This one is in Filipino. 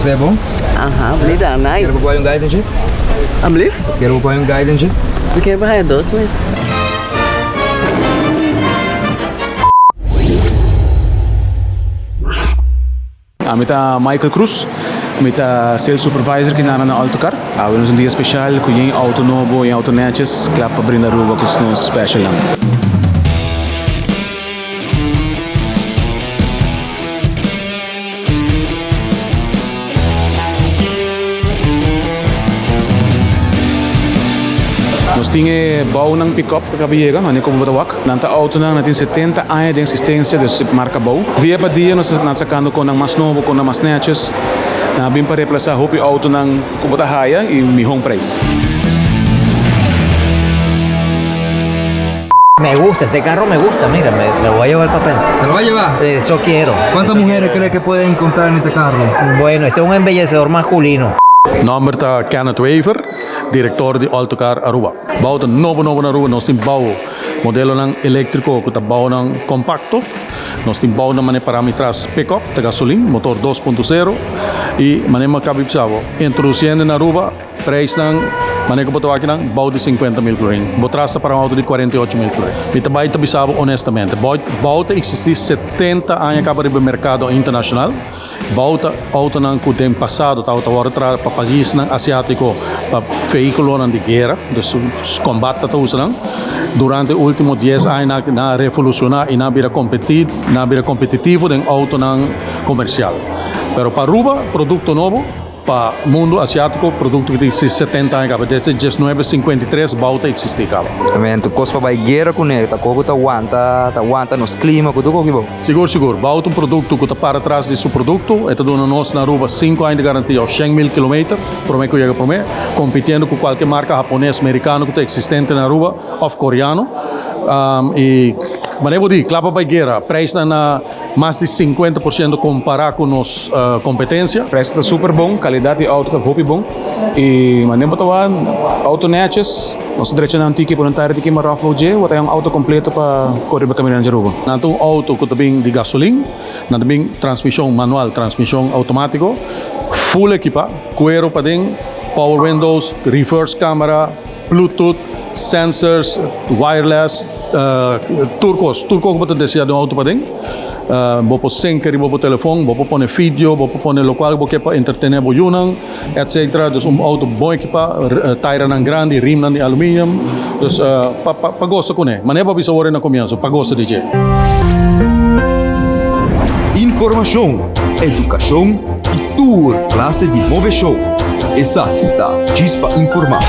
Gusto niya po? Aha, bonita, nice. Quero po yung guidance siya? Amblif? Quero po yung guidance siya? Vi kan ju bara ha 2 meses. Amita Michael Cruz, amita sales supervisor que nana na Autocar. Hoje um dia especial com em auto novo, em auto netjes, clap para brindar ruba com nos special lang. Nós tinha bau ng pick-up kabiega, ano como batawak. Nanta auto na natin 70 anos de existência de marca bau. Dia pa dia nós nasakando ko ng mas novo, ko ng mas netjes. Na bim pa reemplazar hopi auto ng kubotahaya e mihong price. Me gusta, este carro me gusta, mira, me voy a llevar el papel. ¿Se lo va a llevar? Eso quiero. ¿Cuántas mujeres cree que pueden encontrar en este carro? Bueno, este es un embellecedor masculino. Number ta Kenneth Wever, director de Autocar Aruba. Bouw een novo na Aruba, nós temos bouw modelo ng elétrico, que bouw ng compacto. Nós temos bouw na mané parametras pick-up, de gasolina, motor 2.0 e mané makabibsavo. Introduzindo na Aruba, preço ng mané ko botawaki ng bouw de 50,000 florin. Botrasta para um auto de 48,000 florin. Mita bai tabisavo honestamente. Bouw te existir 70 anos acaba de mercado internacional. Bauta auto ng kutem passado ta auto para país ng asiático pa veículo ng de guerra dus combate ta usan durante último 10 anos na revolucionar e na bira competitivo den auto ng comercial pero para Aruba produto novo pa mundo asiático produto que tem 70 anos acaba desde 1953 bauta existe acaba. Amen, tu cospa vai guerra com ele, tá coco tá aguanta nos clima, com tudo que bom. Seguro. Bauta um produto que está para trás de seu produto. Esta dona nós na Aruba 5 anos de garantia aos 100,000 km. Promete que chega para mim. Competindo com qualquer marca japonês, americano que está existente na Aruba, ou coreano. E maneiro de clapa para guerra. Preço na mais de 50% comparado com nos competência. Preço tá super bom, qualidade de auto tá hopi bom. E mané batawan auto netjes. Nós direto na antiki por antara tiki marafo je, wata yung auto completo pa correr ba kami ng Jaruba. Nanto auto que também de gasolina, também transmissão manual, transmissão automático, full equipa, cuero para dentro, power windows, reverse camera, Bluetooth, sensors, wireless, turcos que você deseja de um auto para dentro. Bopo senker, bopo telefone, bopo pone vídeo, bopo pone local, bopo para entretener boyunang, etc. Dus auto bom equipa, tire nan grande, rim nan de aluminium. Dus pagosa com ele. Mané para bisa na comienzo, pagosa DJ. Informação, educação e tour classe de Move Show. Exato, da Chispa Informar.